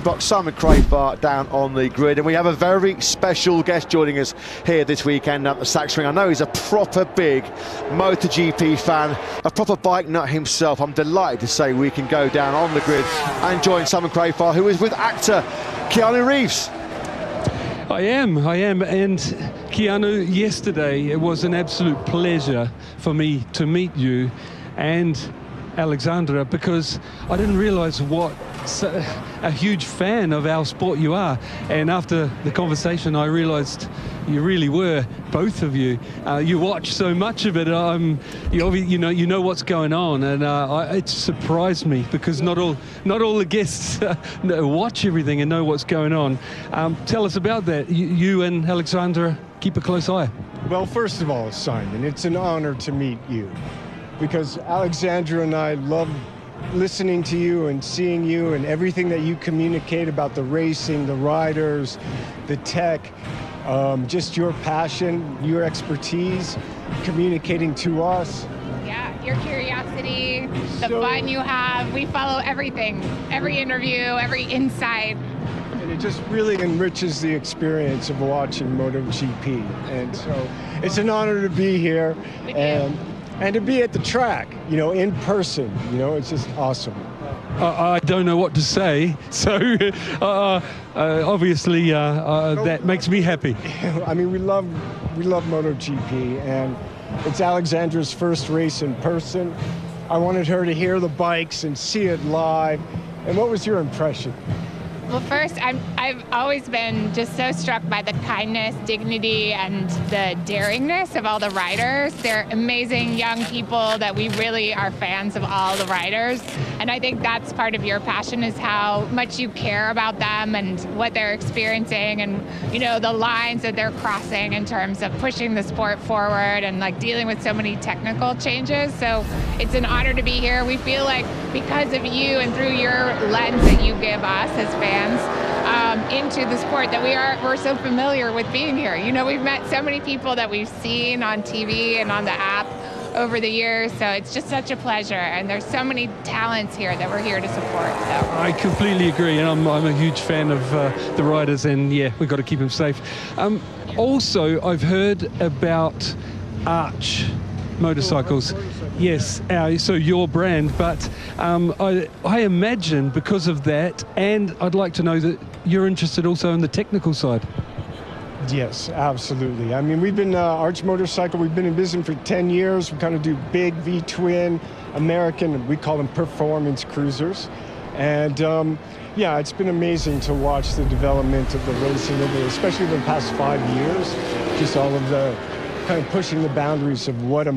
Got Simon Crayfart down on the grid, and we have a very special guest joining us here this weekend at the Sachsenring. I know he's a proper big MotoGP fan, a proper bike nut himself. I'm delighted to say we can go down on the grid and join Simon Crayfart, who is with actor Keanu Reeves. I am, and Keanu, yesterday it was an absolute pleasure for me to meet you and Alexandra, because I didn't realise what a huge fan of our sport you are, and after the conversation I realised you really were, both of you. You watch so much of it. You know what's going on, and it surprised me because not all the guests watch everything and know what's going on. Tell us about that. You and Alexandra keep a close eye. Well, first of all, Simon, it's an honor to meet you, because Alexandra and I love listening to you and seeing you and everything that you communicate about the racing, the riders, the tech, just your passion, your expertise, communicating to us. Yeah, your curiosity, the fun you have. We follow everything, every interview, every insight. And it just really enriches the experience of watching MotoGP. And so it's an honor to be here. And to be at the track, in person, it's just awesome. I don't know what to say, so obviously that makes me happy. I mean, we love MotoGP, and it's Alexandra's first race in person. I wanted her to hear the bikes and see it live. And what was your impression? Well, first, I've always been just so struck by the kindness, dignity, and the daringness of all the riders. They're amazing young people that we really are fans of all the riders. And I think that's part of your passion, is how much you care about them and what they're experiencing, and the lines that they're crossing in terms of pushing the sport forward and dealing with so many technical changes. So it's an honor to be here. We feel like because of you and through your lens that you give us as fans into the sport, that we're so familiar with being here. We've met so many people that we've seen on TV and on the app over the years, so it's just such a pleasure, and there's so many talents here that we're here to support. So I completely agree, and I'm a huge fan of the riders, and yeah, we've got to keep them safe. Also, I've heard about Arch motorcycles. Yes, so your brand, but I imagine because of that, and I'd like to know that you're interested also in the technical side. Yes, absolutely. I mean, we've been Arch Motorcycle, we've been in business for 10 years. We kind of do big V-twin American, we call them performance cruisers. And yeah, it's been amazing to watch the development of the racing, especially in the past 5 years. Just all of the kind of pushing the boundaries of what a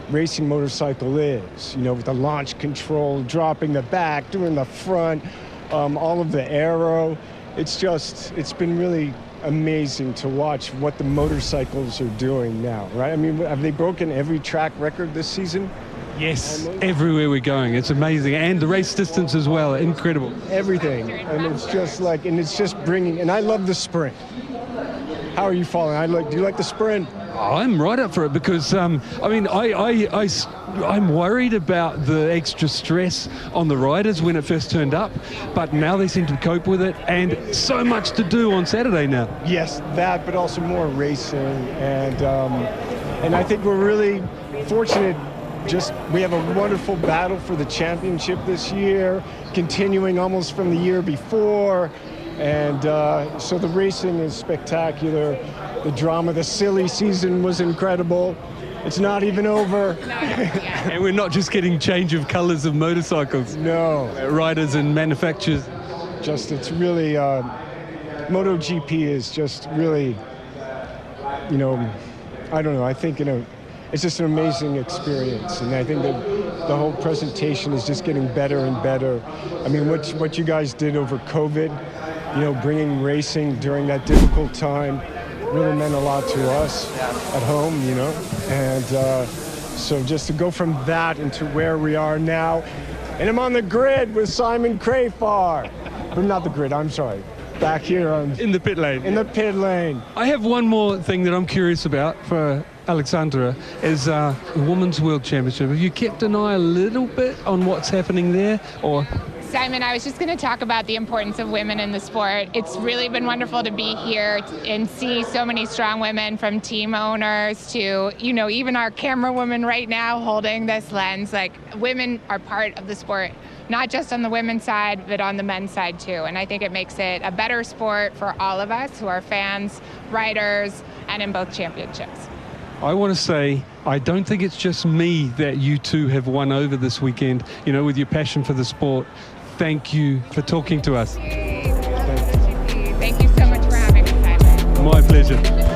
racing motorcycle is, with the launch control, dropping the back, doing the front, all of the aero. It's been really amazing to watch what the motorcycles are doing now, right? I mean, have they broken every track record this season? Yes, everywhere we're going. It's amazing. And the race distance as well, incredible. Everything. And it's just bringing, and I love the sprint. How are you following? Do you like the sprint? I'm right up for it because, I'm worried about the extra stress on the riders when it first turned up, but now they seem to cope with it, and so much to do on Saturday now. Yes, that, but also more racing, and I think we're really fortunate. We have a wonderful battle for the championship this year, continuing almost from the year before. And so the racing is spectacular. The drama, the silly season was incredible. It's not even over. And we're not just getting change of colors of motorcycles. No. Riders and manufacturers. It's really, MotoGP is just really, I don't know, I think, it's just an amazing experience. And I think that the whole presentation is just getting better and better. I mean, what you guys did over COVID, bringing racing during that difficult time really meant a lot to us at home, and so just to go from that into where we are now, and I'm on the grid with Simon Crayfart, but not the grid, I'm sorry, back here in the pit lane. In the pit lane. I have one more thing that I'm curious about for Alexandra, is the Women's World Championship. Have you kept an eye a little bit on what's happening there, or? Simon, I was just going to talk about the importance of women in the sport. It's really been wonderful to be here and see so many strong women, from team owners to, you know, even our camera woman right now holding this lens. Like, women are part of the sport, not just on the women's side, but on the men's side too. And I think it makes it a better sport for all of us who are fans, riders, and in both championships. I want to say, I don't think it's just me that you two have won over this weekend, you know, with your passion for the sport. Thank you for talking to us. Thank you so much for having us, Simon. My pleasure.